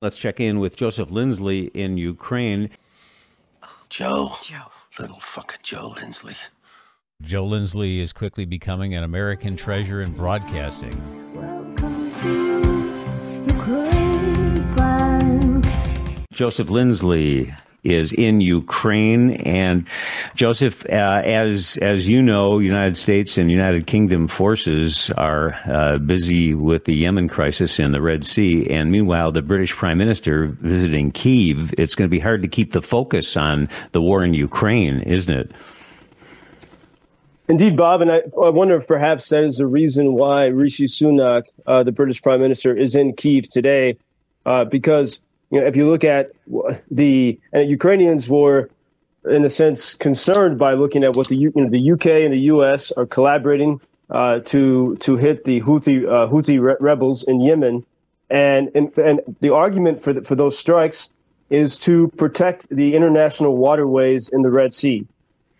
Let's check in with Joseph Lindsley in Ukraine. Joe. Little fucking Joe Lindsley. Joe Lindsley is quickly becoming an American treasure in broadcasting. Welcome to Ukraine. Joseph Lindsley is in Ukraine, and Joseph, as you know, United States and United Kingdom forces are busy with the Yemen crisis in the Red Sea, and meanwhile, the British Prime Minister visiting Kyiv. It's going to be hard to keep the focus on the war in Ukraine, isn't it? Indeed, Bob, and I wonder if perhaps that is the reason why Rishi Sunak, the British Prime Minister, is in Kyiv today, because if you look at the Ukrainians were, in a sense, concerned by looking at what the UK and the US are collaborating to hit the Houthi rebels in Yemen, and the argument for those strikes is to protect the international waterways in the Red Sea,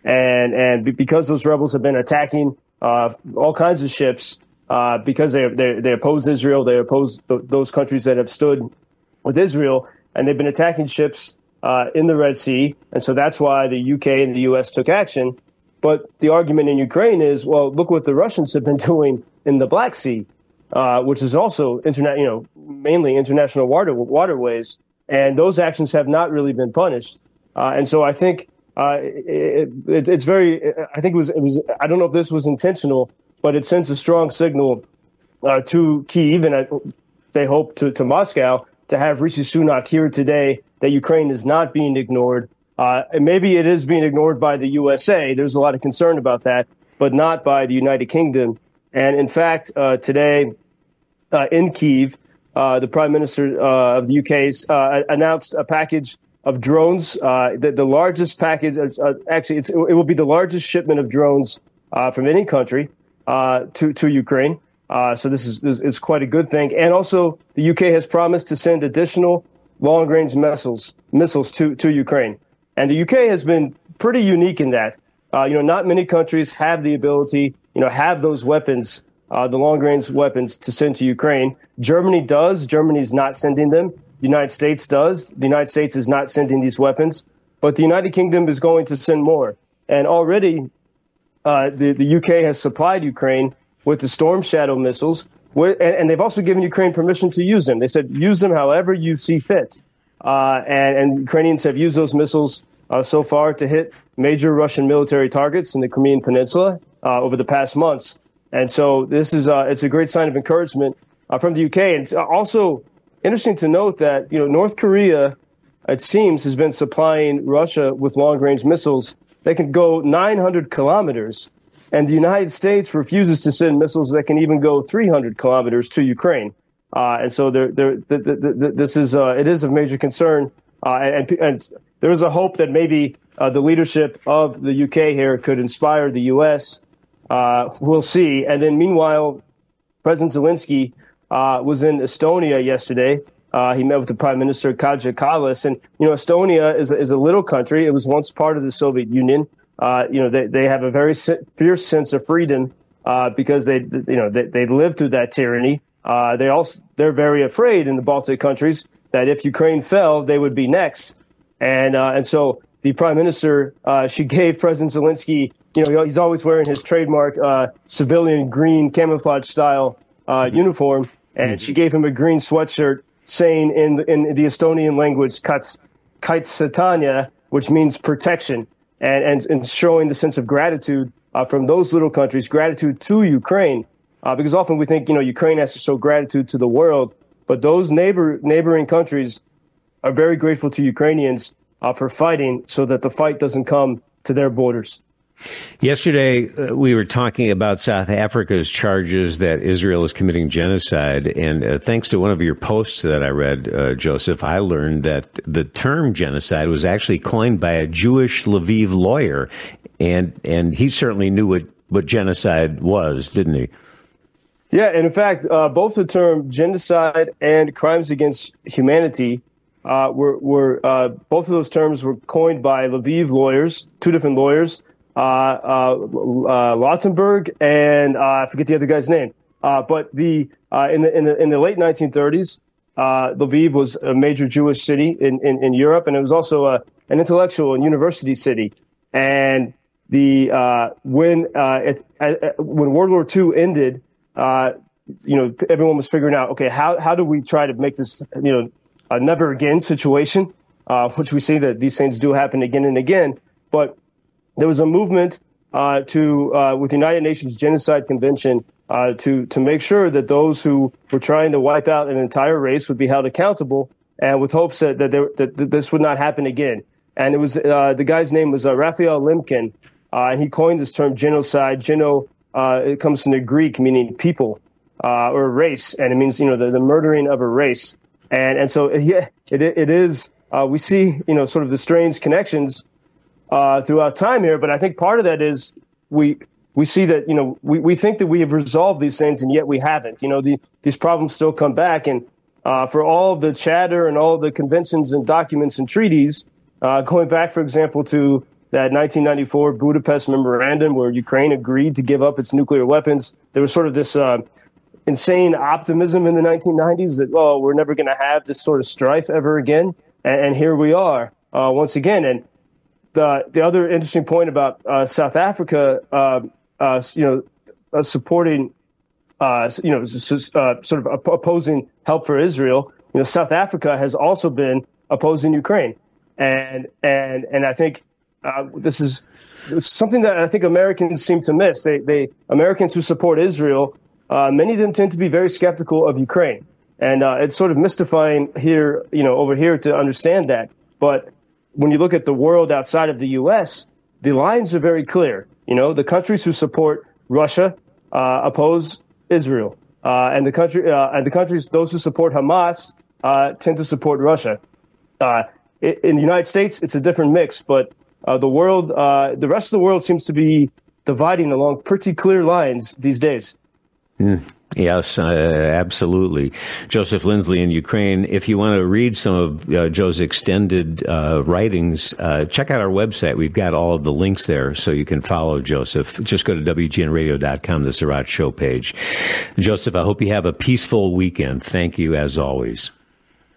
and because those rebels have been attacking all kinds of ships, because they oppose Israel, they oppose those countries that have stood with Israel, and they've been attacking ships in the Red Sea, and so that's why the UK and the US took action. But the argument in Ukraine is, well, look what the Russians have been doing in the Black Sea, which is also mainly international waterways, and those actions have not really been punished. And so I think it's very. I think it was. I don't know if this was intentional, but it sends a strong signal to Kyiv, and they hope to Moscow, to have Rishi Sunak here today, that Ukraine is not being ignored. And maybe it is being ignored by the USA. There's a lot of concern about that, but not by the United Kingdom. And in fact, today in Kyiv, the Prime Minister of the UK announced a package of drones, the largest package. Actually, it will be the largest shipment of drones from any country to Ukraine. So it's quite a good thing. And also, the UK has promised to send additional long-range missiles to Ukraine. And the UK has been pretty unique in that. Not many countries have the ability, have those weapons, the long-range weapons to send to Ukraine. Germany does. Germany's not sending them. The United States does. The United States is not sending these weapons. But the United Kingdom is going to send more. And already, the UK has supplied Ukraine with the Storm Shadow missiles, and they've also given Ukraine permission to use them. They said, use them however you see fit. And Ukrainians have used those missiles so far to hit major Russian military targets in the Crimean Peninsula over the past months. And so this is it's a great sign of encouragement from the UK. And it's also interesting to note that North Korea, it seems, has been supplying Russia with long-range missiles. They can go 900 kilometers. And the United States refuses to send missiles that can even go 300 kilometers to Ukraine. And so this is it is of major concern. And there is a hope that maybe the leadership of the UK here could inspire the US. We'll see. And then meanwhile, President Zelensky was in Estonia yesterday. He met with the Prime Minister, Kaja Kallas. And, Estonia is a little country. It was once part of the Soviet Union. They have a very fierce sense of freedom because they lived through that tyranny. They're very afraid in the Baltic countries that if Ukraine fell, they would be next. And so the Prime Minister, she gave President Zelensky, he's always wearing his trademark civilian green camouflage style uniform, and she gave him a green sweatshirt saying in the Estonian language, Kaitsatanya, which means protection. And showing the sense of gratitude from those little countries, gratitude to Ukraine, because often we think, Ukraine has to show gratitude to the world, but those neighboring countries are very grateful to Ukrainians for fighting so that the fight doesn't come to their borders. Yesterday, we were talking about South Africa's charges that Israel is committing genocide. And thanks to one of your posts that I read, Joseph, I learned that the term genocide was actually coined by a Jewish Lviv lawyer. And he certainly knew what genocide was, didn't he? Yeah, and in fact, both the term genocide and crimes against humanity were both of those terms were coined by Lviv lawyers, two different lawyers. Lautenberg and I forget the other guy's name. But in the late 1930s, Lviv was a major Jewish city in Europe, and it was also an intellectual and university city. And when World War II ended, everyone was figuring out, okay, how do we try to make this, a never again situation, which we see that these things do happen again and again. But there was a movement with the United Nations Genocide Convention to make sure that those who were trying to wipe out an entire race would be held accountable, and with hopes that this would not happen again. And it was the guy's name was Raphael Lemkin, and he coined this term genocide. It comes from the Greek meaning people or race, and it means the murdering of a race. And so yeah, it is. We see sort of the strange connections throughout time here, but I think part of that is we see that we think that we have resolved these things, and yet we haven't. These problems still come back, and for all of the chatter and all of the conventions and documents and treaties, going back, for example, to that 1994 Budapest Memorandum, where Ukraine agreed to give up its nuclear weapons, there was sort of this insane optimism in the 1990s that, we're never going to have this sort of strife ever again, and here we are once again. And the other interesting point about South Africa, supporting, sort of opposing help for Israel. South Africa has also been opposing Ukraine, and I think this is something that I think Americans seem to miss. Americans who support Israel, many of them tend to be very skeptical of Ukraine, and it's sort of mystifying here, over here to understand that. But when you look at the world outside of the U.S., the lines are very clear. The countries who support Russia oppose Israel, and the countries, those who support Hamas, tend to support Russia. In the United States, it's a different mix, but the rest of the world seems to be dividing along pretty clear lines these days. Yes, absolutely. Joseph Lindsley in Ukraine. If you want to read some of Joe's extended writings, check out our website. We've got all of the links there so you can follow Joseph. Just go to WGNradio.com, the Sirott Show page. Joseph, I hope you have a peaceful weekend. Thank you, as always.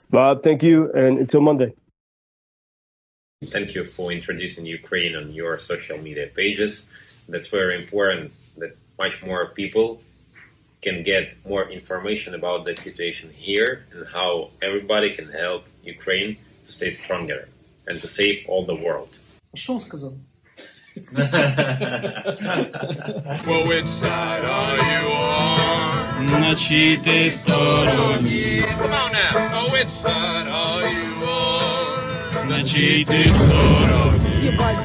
Bob, thank you, and until Monday. Thank you for introducing Ukraine on your social media pages. That's very important that much more people can get more information about the situation here and how everybody can help Ukraine to stay stronger and to save all the world. Что он сказал? Well, which side are you on? На чьей ты стороне? Come on now. Oh, which side are you on? На чьей ты стороне? Ебать.